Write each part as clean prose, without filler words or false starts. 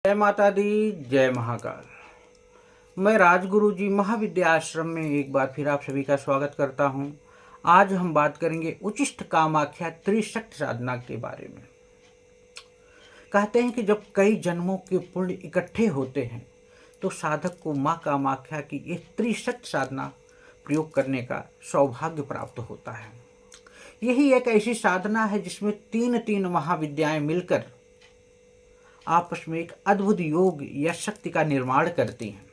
जय माता दी, जय महाकाल। मैं राजगुरु जी महाविद्या आश्रम में एक बार फिर आप सभी का स्वागत करता हूं। आज हम बात करेंगे उचिष्ट कामाख्या त्रिशक्ति साधना के बारे में। कहते हैं कि जब कई जन्मों के पुण्य इकट्ठे होते हैं तो साधक को माँ कामाख्या की एक त्रिशक्ति साधना प्रयोग करने का सौभाग्य प्राप्त होता है। यही एक ऐसी साधना है जिसमें तीन तीन महाविद्याएं मिलकर आपस में एक अद्भुत योग या शक्ति का निर्माण करती हैं।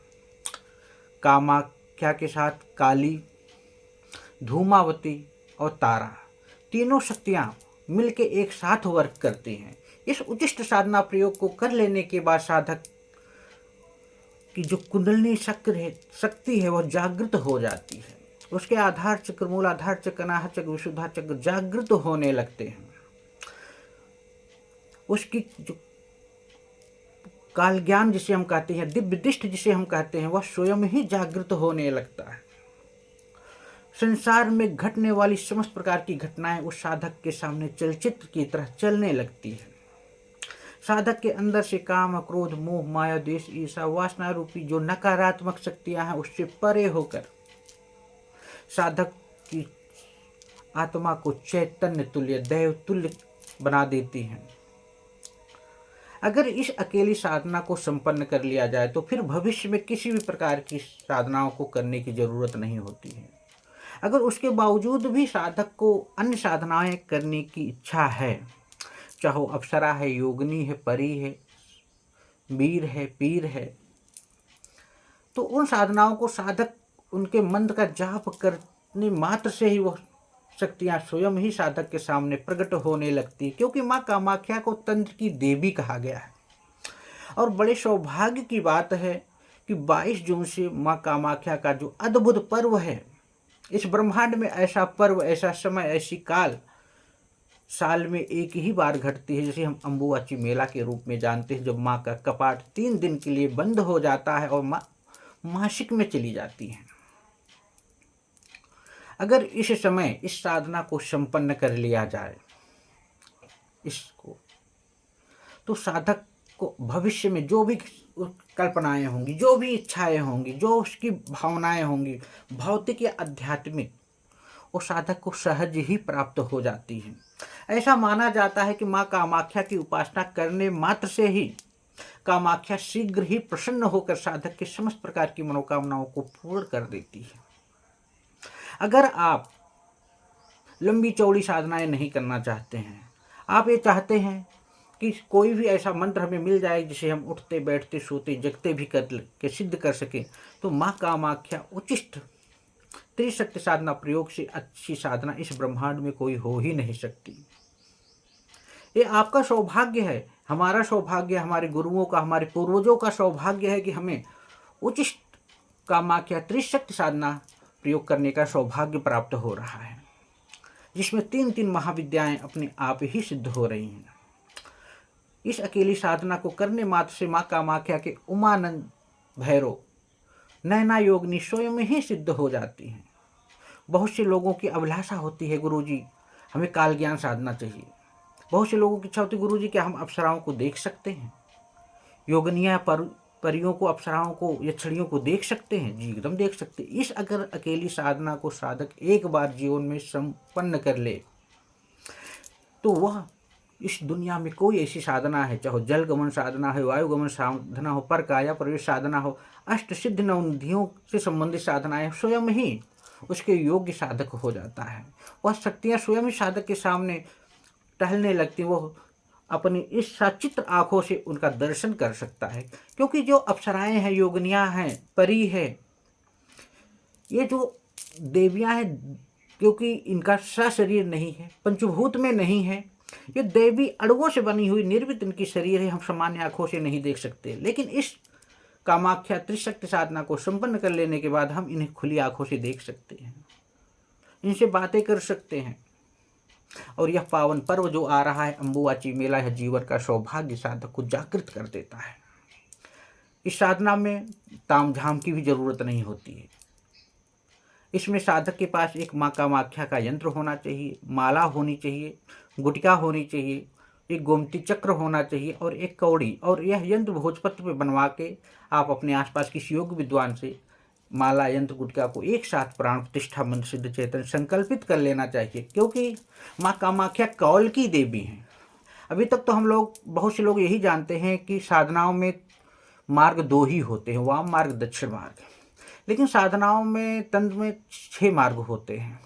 कामाख्या के साथ काली, धूमावती और तारा तीनों शक्तियां मिलकर एक साथ वर्क करती हैं। इस उचिष्ट साधना प्रयोग को कर लेने के बाद साधक की जो कुंडलिनी शक्ति है वह जागृत हो जाती है। उसके आधार चक्र, मूलाधार चक्र, अनाहत चक्र, विशुद्धार चक्र जागृत होने लगते हैं। उसकी जो काल ज्ञान जिसे हम कहते हैं, दिव्य दृष्टि जिसे हम कहते हैं, वह स्वयं ही जागृत होने लगता है। संसार में घटने वाली समस्त प्रकार की घटनाएं उस साधक के सामने चलचित्र की तरह चलने लगती है। साधक के अंदर से काम, क्रोध, मोह, माया, द्वेष, ईर्ष्या, वासना रूपी जो नकारात्मक शक्तियां हैं उससे परे होकर साधक की आत्मा को चैतन्य तुल्य, दैव तुल्य बना देती हैं। अगर इस अकेली साधना को संपन्न कर लिया जाए तो फिर भविष्य में किसी भी प्रकार की साधनाओं को करने की जरूरत नहीं होती है। अगर उसके बावजूद भी साधक को अन्य साधनाएं करने की इच्छा है, चाहे वो अप्सरा है, योगिनी है, परी है, वीर है, पीर है, तो उन साधनाओं को साधक उनके मंत्र का जाप करने मात्र से ही वह शक्तियां स्वयं ही साधक के सामने प्रकट होने लगती है। क्योंकि माँ कामाख्या को तंत्र की देवी कहा गया है। और बड़े सौभाग्य की बात है कि 22 जून से माँ कामाख्या का जो अद्भुत पर्व है, इस ब्रह्मांड में ऐसा पर्व, ऐसा समय, ऐसी काल साल में एक ही बार घटती है, जिसे हम अम्बुवाची मेला के रूप में जानते हैं, जब माँ का कपाट 3 दिन के लिए बंद हो जाता है और माँ मासिक में चली जाती हैं। अगर इस समय इस साधना को संपन्न कर लिया जाए इसको, तो साधक को भविष्य में जो भी कल्पनाएं होंगी, जो भी इच्छाएं होंगी, जो उसकी भावनाएं होंगी, भौतिक या आध्यात्मिक, वो साधक को सहज ही प्राप्त हो जाती हैं। ऐसा माना जाता है कि माँ कामाख्या की उपासना करने मात्र से ही कामाख्या शीघ्र ही प्रसन्न होकर साधक के समस्त प्रकार की मनोकामनाओं को पूर्ण कर देती है। अगर आप लंबी चौड़ी साधनाएं नहीं करना चाहते हैं, आप ये चाहते हैं कि कोई भी ऐसा मंत्र हमें मिल जाए जिसे हम उठते, बैठते, सोते, जगते भी कर के सिद्ध कर सकें, तो माँ कामाख्या उचिष्ट त्रिशक्ति साधना प्रयोग से अच्छी साधना इस ब्रह्मांड में कोई हो ही नहीं सकती। ये आपका सौभाग्य है, हमारा सौभाग्य, हमारे गुरुओं का, हमारे पूर्वजों का सौभाग्य है कि हमें उचिष्ट कामाख्या त्रिशक्ति साधना प्रयोग करने का सौभाग्य प्राप्त हो रहा है, जिसमें 3 महाविद्याएं अपने आप ही सिद्ध हो रही हैं। इस अकेली साधना को करने मात्र से माँ कामाख्या के उमानंद, भैरव, नैना योगिनी स्वयं ही सिद्ध हो जाती हैं। बहुत से लोगों की अभिलाषा होती है, गुरुजी हमें काल ज्ञान साधना चाहिए। बहुत से लोगों की इच्छा होती है, गुरुजी क्या हम अप्सराओं को देख सकते हैं, योगिनियाँ, परियों को, अप्सराओं को, यक्षिणियों को देख सकते हैं? जी एकदम देख सकते हैं। इस अगर अकेली साधना को साधक एक बार जीवन में संपन्न कर ले तो वह इस दुनिया में कोई ऐसी साधना है, चाहे जल गमन साधना हो, वायु गमन साधना हो, पर काया प्रवेश साधना हो, अष्ट सिद्ध नवनिधियों से संबंधित साधनाएं, स्वयं ही उसके योग्य साधक हो जाता है। वह शक्तियाँ स्वयं ही साधक के सामने टहलने लगती, वो अपनी इस सचित्र आंखों से उनका दर्शन कर सकता है। क्योंकि जो अप्सराएं हैं, योगिनियाँ हैं, परी है, ये जो देवियाँ हैं, क्योंकि इनका शरीर नहीं है, पंचभूत में नहीं है, ये देवी अणुओं से बनी हुई निर्मित इनकी शरीर है, हम सामान्य आंखों से नहीं देख सकते। लेकिन इस कामाख्या त्रिशक्ति साधना को संपन्न कर लेने के बाद हम इन्हें खुली आंखों से देख सकते हैं, इनसे बातें कर सकते हैं। और यह पावन पर्व जो आ रहा है, अम्बुवाची मेला, यह जीवन का सौभाग्य साधक को जागृत कर देता है। इस साधना में तामझाम की भी जरूरत नहीं होती है। इसमें साधक के पास एक माँ कामाख्या का यंत्र होना चाहिए, माला होनी चाहिए, गुटिका होनी चाहिए, एक गोमती चक्र होना चाहिए और एक कौड़ी, और यह यंत्र भोजपत्र पे बनवा के आप अपने आसपास किसी योग्य विद्वान से माला यंत्र गुटका को एक साथ प्राण प्रतिष्ठा मंत्र सिद्ध चेतन संकल्पित कर लेना चाहिए, क्योंकि माँ कामाख्या कौल की देवी हैं। अभी तक तो हम लोग, बहुत से लोग यही जानते हैं कि साधनाओं में मार्ग दो ही होते हैं, वाम मार्ग दक्षिण मार्ग। लेकिन साधनाओं में, तंत्र में 6 मार्ग होते हैं।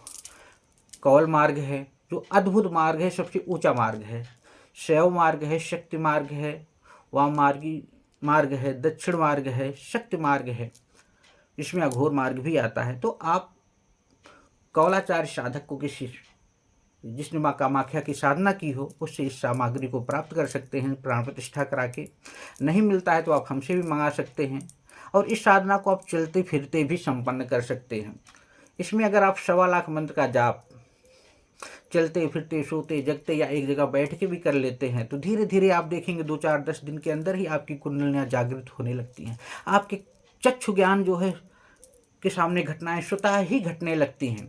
कौल मार्ग है जो अद्भुत मार्ग है, सबसे ऊंचा मार्ग है। शैव मार्ग है, शक्ति मार्ग है, वाम मार्गी मार्ग है, दक्षिण मार्ग है, शक्ति मार्ग है, इसमें अघोर मार्ग भी आता है। तो आप कौलाचार्य साधक को, किसी जिसने माँ कामाख्या की साधना की हो, उससे इस सामग्री को प्राप्त कर सकते हैं प्राण प्रतिष्ठा करा के। नहीं मिलता है तो आप हमसे भी मंगा सकते हैं, और इस साधना को आप चलते फिरते भी संपन्न कर सकते हैं। इसमें अगर आप 1.25 लाख मंत्र का जाप चलते फिरते, सोते जगते या एक जगह बैठ के भी कर लेते हैं, तो धीरे धीरे आप देखेंगे 2-4-10 दिन के अंदर ही आपकी कुंडलियाँ जागृत होने लगती हैं। आपके चक्षु ज्ञान जो है के सामने घटनाएं स्वतः ही घटने लगती हैं।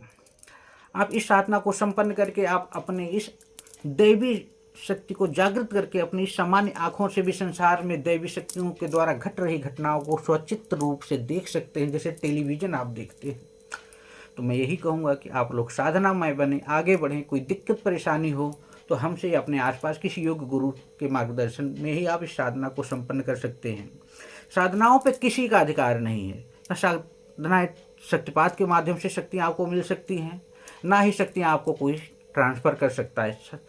आप इस साधना को संपन्न करके आप अपने इस दैवी शक्ति को जागृत करके अपनी सामान्य आँखों से भी संसार में दैवी शक्तियों के द्वारा घट रही घटनाओं को स्वचित्त रूप से देख सकते हैं, जैसे टेलीविज़न आप देखते हैं। तो मैं यही कहूँगा कि आप लोग साधनामय बने, आगे बढ़ें। कोई दिक्कत परेशानी हो तो हमसे अपने आसपास किसी योग्य गुरु के मार्गदर्शन में ही आप इस साधना को संपन्न कर सकते हैं। साधनाओं पे किसी का अधिकार नहीं है। न साधनाएं शक्तिपात के माध्यम से शक्तियाँ आपको मिल सकती हैं, ना ही शक्तियाँ आपको कोई ट्रांसफ़र कर सकता है।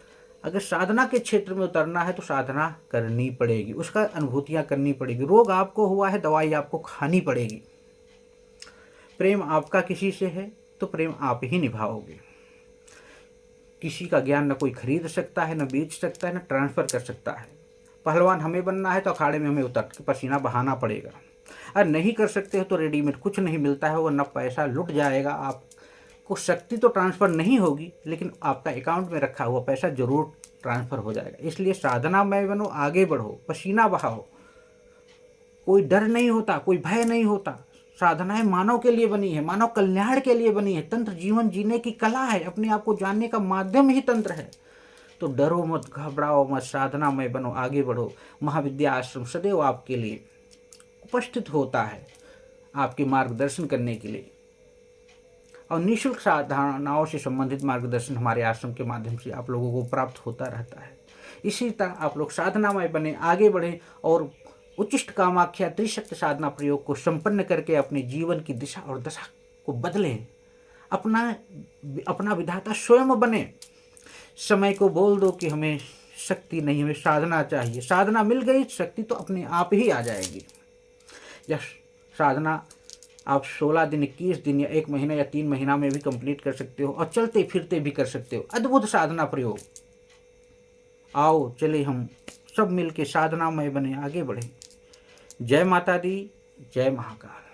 अगर साधना के क्षेत्र में उतरना है तो साधना करनी पड़ेगी, उसका अनुभूतियाँ करनी पड़ेगी। रोग आपको हुआ है, दवाई आपको खानी पड़ेगी। प्रेम आपका किसी से है तो प्रेम आप ही निभाओगे। किसी का ज्ञान न कोई खरीद सकता है, न बेच सकता है, न ट्रांसफ़र कर सकता है। पहलवान हमें बनना है तो अखाड़े में हमें उतर के पसीना बहाना पड़ेगा। अगर नहीं कर सकते हो तो रेडीमेड कुछ नहीं मिलता है, वरना पैसा लुट जाएगा। आपको शक्ति तो ट्रांसफ़र नहीं होगी, लेकिन आपका अकाउंट में रखा हुआ पैसा जरूर ट्रांसफ़र हो जाएगा। इसलिए साधना में बनो, आगे बढ़ो, पसीना बहाओ। कोई डर नहीं होता, कोई भय नहीं होता। साधनाएं मानव के लिए बनी है, मानव कल्याण के लिए बनी है। तंत्र जीवन जीने की कला है, अपने आप को जानने का माध्यम ही तंत्र है। तो डरो मत, घबराओ मत, साधना में बनो, आगे बढ़ो। महाविद्या आश्रम सदैव आपके लिए उपस्थित होता है, आपके मार्गदर्शन करने के लिए। और निःशुल्क साधनाओं से संबंधित मार्गदर्शन हमारे आश्रम के माध्यम से आप लोगों को प्राप्त होता रहता है। इसी तरह आप लोग साधनामय बने, आगे बढ़ें और उच्चिष्ट कामाख्या त्रिशक्ति साधना प्रयोग को संपन्न करके अपने जीवन की दिशा और दशा को बदलें। अपना विधाता स्वयं बने। समय को बोल दो कि हमें शक्ति नहीं, हमें साधना चाहिए। साधना मिल गई, शक्ति तो अपने आप ही आ जाएगी। यह साधना आप 16 दिन, 21 दिन या 1 महीना या 3 महीना में भी कंप्लीट कर सकते हो, और चलते फिरते भी कर सकते हो। अद्भुत साधना प्रयोग। आओ चले हम सब मिल के साधनामय बने, आगे बढ़े। जय माता दी, जय महाकाल।